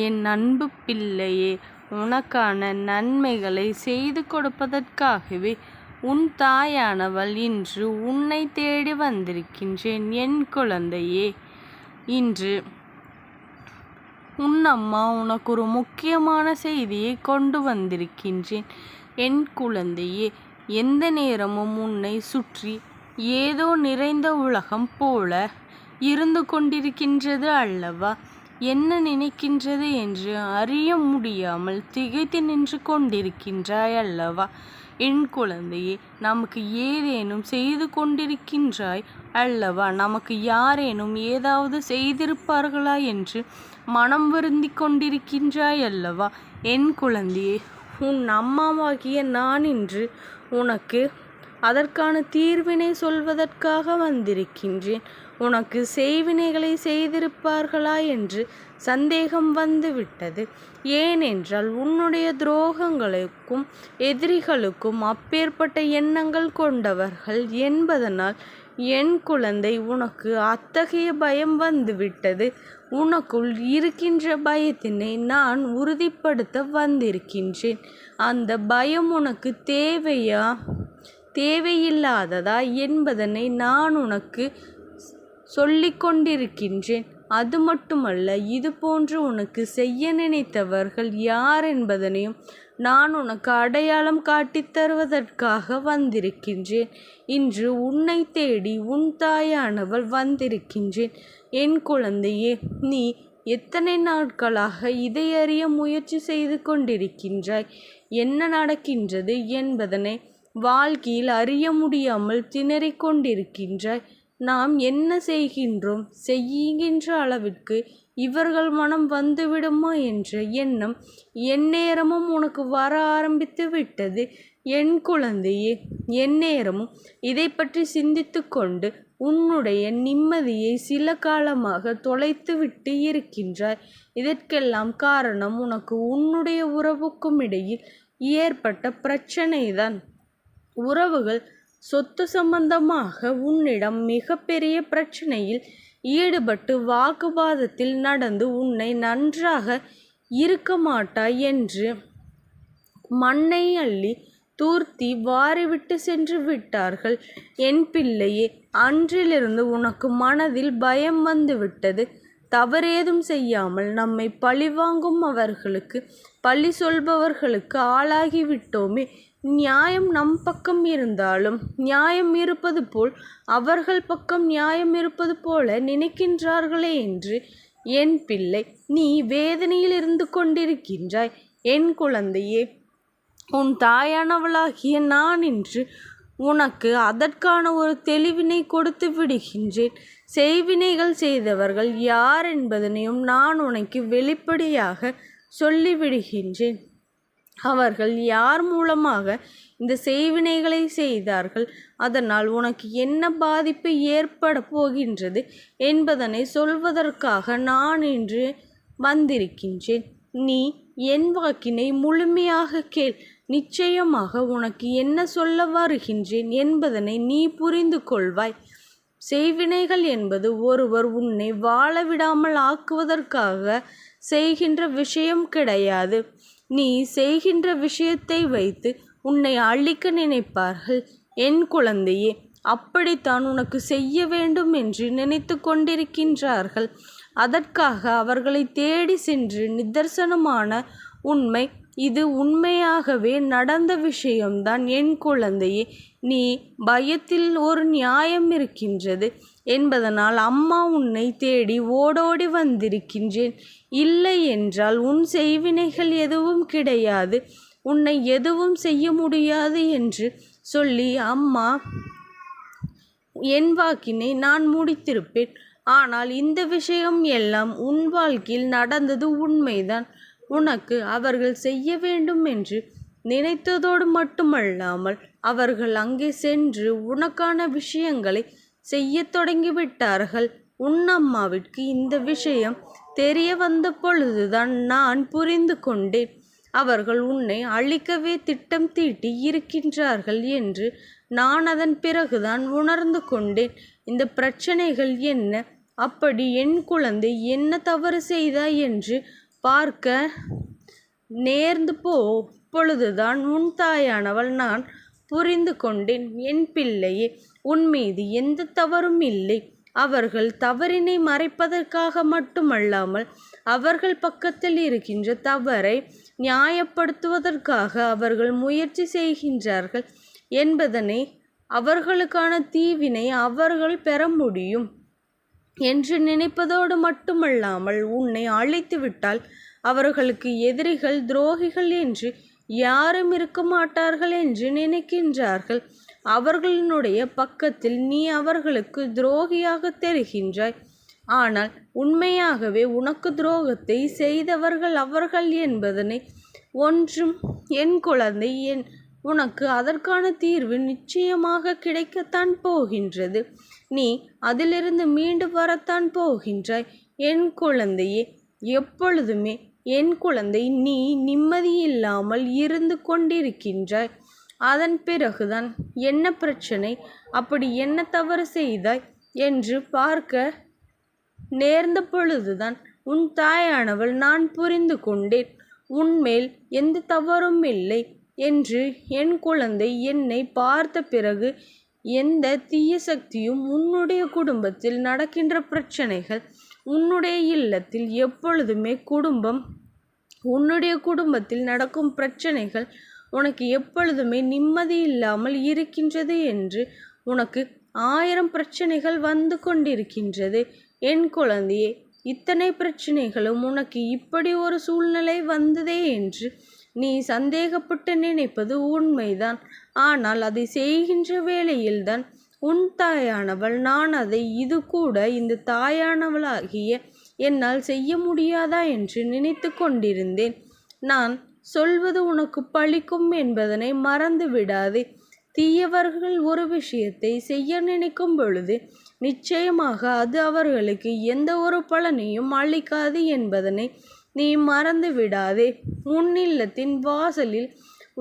என் அன்பு பிள்ளையே, உனக்கான நன்மைகளை செய்து கொடுப்பதற்காகவே உன் தாயானவள் இன்று உன்னை தேடி வந்திருக்கின்றேன். என் குழந்தையே, இன்று உன் அம்மா உனக்கு ஒரு முக்கியமான செய்தியை கொண்டு வந்திருக்கின்றேன். என் குழந்தையே, எந்த நேரமும் உன்னை சுற்றி ஏதோ நிறைந்த உலகம் போல இருந்து கொண்டிருக்கின்றது அல்லவா? என்ன நினைக்கின்றது என்று அறிய முடியாமல் திகைத்து நின்று கொண்டிருக்கின்றாய் அல்லவா? என் குழந்தையே, நமக்கு ஏதேனும் செய்து கொண்டிருக்கின்றாய் அல்லவா? நமக்கு யாரேனும் ஏதாவது செய்திருப்பார்களா என்று மனம் வருந்தி கொண்டிருக்கின்றாய் அல்லவா? என் குழந்தையே, உன் அம்மாவாகிய நான் இன்று உனக்கு அதற்கான தீர்வினை சொல்வதற்காக வந்திருக்கின்றேன். உனக்கு செய்வினைகளை செய்திருப்பார்களா என்று சந்தேகம் வந்துவிட்டது. ஏனென்றால் உன்னுடைய துரோகங்களுக்கும் எதிரிகளுக்கும் அப்பேற்பட்ட எண்ணங்கள் கொண்டவர்கள் என்பதனால் என் குழந்தை உனக்கு அத்தகைய பயம் வந்துவிட்டது. உனக்குள் இருக்கின்ற பயத்தினை நான் உறுதிப்படுத்த வந்திருக்கின்றேன். அந்த பயம் உனக்கு தேவையா தேவையில்லாததா என்பதனை நான் உனக்கு சொல்லிக் கொண்டிருக்கின்றேன். அது மட்டுமல்ல, இது போன்று உனக்கு செய்ய நினைத்தவர்கள் யார் என்பதனையும் நான் உனக்கு அடையாளம் காட்டித் தருவதற்காக வந்திருக்கின்றேன். இன்று உன்னை தேடி உன் தாயானவள் வந்திருக்கின்றேன். என் குழந்தையே, நீ எத்தனை நாட்களாக இதை அறிய முயற்சி செய்து கொண்டிருக்கின்றாய்? என்ன நடக்கின்றது என்பதனை வாழ்க்கையில் அறிய முடியாமல் திணறிக் கொண்டிருக்கின்றாய். நாம் என்ன செய்கின்றோம்? செய்கின்ற அளவிற்கு இவர்கள் மனம் வந்துவிடுமா என்ற எண்ணம் எந்நேரமும் உனக்கு வர ஆரம்பித்து விட்டது. என் குழந்தையே, எந்நேரமும் இதை பற்றி சிந்தித்து கொண்டு உன்னுடைய நிம்மதியை சில காலமாக தொலைத்து விட்டு இருக்கின்றாய். இதற்கெல்லாம் காரணம் உனக்கு உன்னுடைய உறவுக்கும் இடையில் ஏற்பட்ட பிரச்சனைதான். உறவுகள் சொத்து சம்பந்தமாக உன்னிடம் மிகப்பெரிய பிரச்சனையில் ஈடுபட்டு வாக்குவாதத்தில் நடந்து உன்னை நன்றாக இருக்க மாட்டாய் என்று மண்ணை அள்ளி தூர்த்தி வாரிவிட்டு சென்று விட்டார்கள். என் பிள்ளையே, அன்றிலிருந்து உனக்கு மனதில் பயம் வந்துவிட்டது. தவறேதும் செய்யாமல் நம்மை பழிவாங்கும் அவர்களுக்கு, பழி சொல்பவர்களுக்கு ஆளாகிவிட்டோமே. நியாயம் நம் பக்கம் இருந்தாலும் நியாயம் இருப்பது போல் அவர்கள் பக்கம் நியாயம் இருப்பது போல நினைக்கின்றார்களே என்று என் பிள்ளை நீ வேதனையில் இருந்து கொண்டிருக்கின்றாய். என் குழந்தையே, உன் தாயானவளாகிய நான் இன்று உனக்கு அதற்கான ஒரு தெளிவினை கொடுத்து விடுகின்றேன். செய்வினைகள் செய்தவர்கள் யார் என்பதனையும் நான் உனக்கு வெளிப்படையாக சொல்லிவிடுகின்றேன். அவர்கள் யார் மூலமாக இந்த செய்வினைகளை செய்தார்கள், அதனால் உனக்கு என்ன பாதிப்பு ஏற்பட போகின்றது என்பதனை சொல்வதற்காக நான் இன்று வந்திருக்கின்றேன். நீ என் வாக்கினை முழுமையாக கேள். நிச்சயமாக உனக்கு என்ன சொல்ல வருகின்றேன் என்பதனை நீ புரிந்து கொள்வாய். செய்வினைகள் என்பது ஒருவர் உன்னை வாழ விடாமல் ஆக்குவதற்காக செய்கின்ற விஷயம் கிடையாது. நீ செய்கின்ற விஷயத்தை வைத்து உன்னை அழிக்க நினைப்பார்கள். என் குழந்தையே, அப்படித்தான் உனக்கு செய்ய வேண்டும் என்று நினைத்து கொண்டிருக்கின்றார்கள். அதற்காக அவர்களை தேடி சென்று நிதர்சனமான உண்மை, இது உண்மையாகவே நடந்த விஷயம்தான். என் குழந்தையே, நீ பயத்தில் ஒரு நியாயம் இருக்கின்றது என்பதனால் அம்மா உன்னை தேடி ஓடோடி வந்திருக்கின்றேன். இல்லை என்றால் உன் செய்வினைகள் எதுவும் கிடையாது, உன்னை எதுவும் செய்ய முடியாது என்று சொல்லி அம்மா என் வாக்கினை நான் முடித்திருப்பேன். ஆனால் இந்த விஷயம் எல்லாம் உன் வாழ்க்கையில் நடந்தது உண்மைதான். உனக்கு அவர்கள் செய்ய வேண்டும் என்று நினைத்ததோடு மட்டுமல்லாமல் அவர்கள் அங்கே சென்று உனக்கான விஷயங்களை செய்ய தொடங்கிவிட்டார்கள். உன் அம்மாவிற்கு இந்த விஷயம் தெரிய வந்த பொழுதுதான் நான் புரிந்து கொண்டேன். அவர்கள் உன்னை அழிக்கவே திட்டம் தீட்டி இருக்கின்றார்கள் என்று நான் அதன் பிறகுதான் உணர்ந்து கொண்டேன். இந்த பிரச்சனைகள் என்ன? அப்படி என் குழந்தை என்ன தவறு செய்தாய் என்று பார்க்க நேர்ந்து பொழுதுதான் உன் தாயானவள் நான் புரிந்து கொண்டேன். என் பிள்ளையே, உன் மீது எந்த தவறும் இல்லை. அவர்கள் தவறினை மறைப்பதற்காக மட்டுமல்லாமல் அவர்கள் பக்கத்தில் இருக்கின்ற தவறை நியாயப்படுத்துவதற்காக அவர்கள் முயற்சி செய்கின்றார்கள் என்பதனை, அவர்களுக்கான தீவினை அவர்கள் பெற முடியும் என்று நினைப்பதோடு மட்டுமல்லாமல் உன்னை அழித்துவிட்டால் அவர்களுக்கு எதிரிகள், துரோகிகள் என்று யாரும் இருக்க மாட்டார்கள் என்று நினைக்கின்றார்கள். அவர்களுடைய பக்கத்தில் நீ அவர்களுக்கு துரோகியாக தெரிகின்றாய். ஆனால் உண்மையாகவே உனக்கு துரோகத்தை செய்தவர்கள் அவர்கள் என்பதனை ஒன்றும் என் குழந்தை, உனக்கு அதற்கான தீர்வு நிச்சயமாக கிடைக்கத்தான் போகின்றது. நீ அதிலிருந்து மீண்டு வரத்தான் போகின்றாய். என் குழந்தையே, எப்பொழுதுமே என் குழந்தை, நீ நிம்மதியில்லாமல் இருந்து கொண்டிருக்கின்றாய். அதன் பிறகுதான் என்ன பிரச்சனை, அப்படி என்ன தவறு செய்தாய் என்று பார்க்க நேர்ந்த பொழுதுதான் உன் தாயானவள் நான் புரிந்து கொண்டேன். உன்மேல் எந்த தவறும் இல்லை என்று என் குழந்தை. என்னை பார்த்த பிறகு எந்த தீய சக்தியும் உன்னுடைய குடும்பத்தில் நடக்கின்ற பிரச்சனைகள், உன்னுடைய இல்லத்தில் எப்பொழுதுமே உன்னுடைய குடும்பத்தில் நடக்கும் பிரச்சனைகள் உனக்கு எப்பொழுதுமே நிம்மதி இல்லாமல் இருக்கின்றது என்று உனக்கு 1000 பிரச்சனைகள் வந்து கொண்டிருக்கின்றது. என் குழந்தையே, இத்தனை பிரச்சனைகளும் உனக்கு இப்படி ஒரு சூழ்நிலை வந்ததே என்று நீ சந்தேகப்பட்டு நினைப்பது உண்மைதான். ஆனால் அதை செய்கின்ற வேளையில்தான் உன் தாயானவள் நான் அதை இது கூட இந்த தாயானவளாகிய என்னால் செய்ய முடியாதா என்று நினைத்து கொண்டிருந்தேன். நான் சொல்வது உனக்கு பழிக்கும் என்பதனை மறந்து விடாதே. தீயவர்கள் ஒரு விஷயத்தை செய்ய நினைக்கும் பொழுது நிச்சயமாக அது அவர்களுக்கு எந்த ஒரு பலனையும் அளிக்காது என்பதனை நீ மறந்து விடாதே. உன் இல்லத்தின் வாசலில்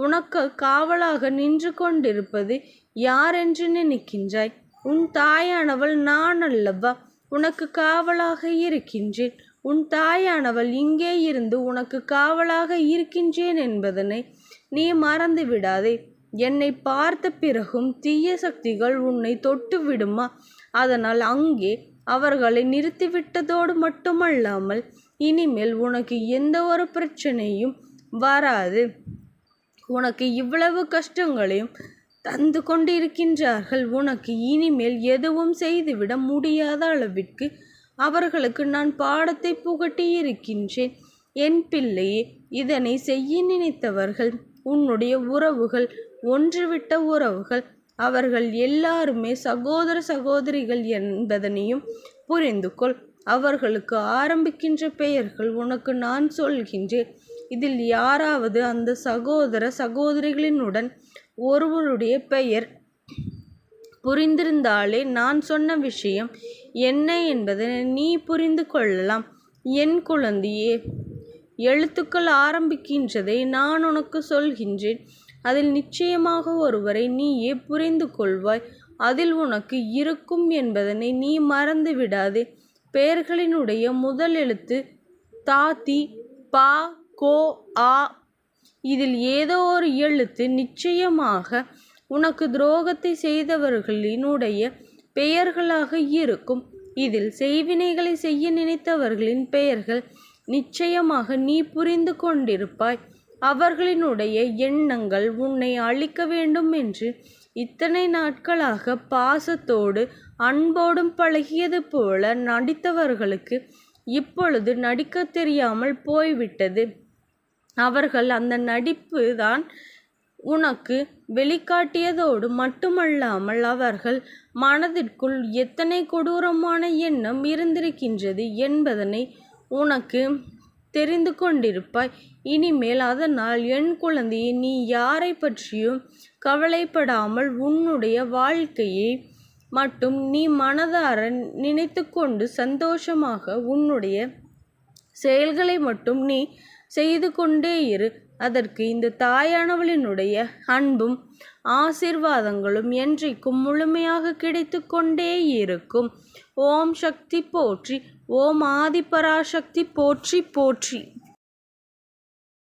உனக்கு காவலாக நின்று கொண்டிருப்பது யாரென்று நினைக்கின்றாய்? உன் தாயானவள் நான் அல்லவா உனக்கு காவலாக இருக்கின்றேன். உன் தாயானவள் இங்கே இருந்து உனக்கு காவலாக இருக்கின்றேன் என்பதனை நீ மறந்து விடாதே. என்னை பார்த்த பிறகும் தீய சக்திகள் உன்னை தொட்டு விடுமா? அதனால் அங்கே அவர்களை நிறுத்திவிட்டதோடு மட்டுமல்லாமல் இனிமேல் உனக்கு எந்த ஒரு பிரச்சனையும் வராது. உனக்கு இவ்வளவு கஷ்டங்களையும் தந்து கொண்டிருக்கின்றார்கள். உனக்கு இனிமேல் எதுவும் செய்துவிட முடியாத அளவிற்கு அவர்களுக்கு நான் பாடத்தை புகட்டி இருக்கின்றேன். என் பிள்ளையே, இதனை செய்ய நினைத்தவர்கள் உன்னுடைய உறவுகள், ஒன்றுவிட்ட உறவுகள். அவர்கள் எல்லாருமே சகோதர சகோதரிகள் என்பதனையும் புரிந்து கொள். அவர்களுக்கு ஆரம்பிக்கின்ற பெயர்கள் உனக்கு நான் சொல்கின்றேன். இதில் யாராவது அந்த சகோதர சகோதரிகளினுடன் ஒருவருடைய பெயர் புரிந்திருந்தாலே நான் சொன்ன விஷயம் என்ன என்பதை நீ புரிந்து கொள்ளலாம். என் குழந்தையே, எழுத்துக்கள் ஆரம்பிக்கின்றதை நான் உனக்கு சொல்கின்றேன். அதில் நிச்சயமாக ஒருவரை நீயே புரிந்து கொள்வாய். அதில் உனக்கு இருக்கும் என்பதனை நீ மறந்து விடாதே. பெயர்களினுடைய முதல் எழுத்து தாதி, பா, கோ, ஆ. இதில் ஏதோ ஒரு எழுத்து நிச்சயமாக உனக்கு துரோகத்தை செய்தவர்களினுடைய பெயர்களாக இருக்கும். இதில் செய்வினைகளை செய்ய நினைத்தவர்களின் பெயர்கள் நிச்சயமாக நீ புரிந்து கொண்டிருப்பாய். அவர்களினுடைய எண்ணங்கள் உன்னை அழிக்க வேண்டும் என்று இத்தனை நாட்களாக பாசத்தோடு அன்போடும் பழகியது போல நடித்தவர்களுக்கு இப்பொழுது நடிக்க தெரியாமல் போய்விட்டது. அவர்கள் அந்த நடிப்பு தான் உனக்கு வெளிக்காட்டியதோடு மட்டுமல்லாமல் அவர்கள் மனதிற்குள் எத்தனை கொடூரமான எண்ணம் இருந்திருக்கின்றது என்பதனை உனக்கு தெரிந்து கொண்டிருப்பாய். இனிமேல் அதனால் என் குழந்தையை நீ யாரை பற்றியும் கவலைப்படாமல் உன்னுடைய வாழ்க்கையை மட்டும் நீ மனதார நினைத்து கொண்டு சந்தோஷமாக உன்னுடைய செயல்களை மட்டும் நீ செய்து கொண்டே இரு. அதற்கு இந்த தாயானவளினுடைய அன்பும் ஆசீர்வாதங்களும் என்றைக்கும் முழுமையாக கிடைத்து கொண்டே இருக்கும். ஓம் சக்தி போற்றி, ஓம் ஆதிபராசக்தி போற்றி போற்றி.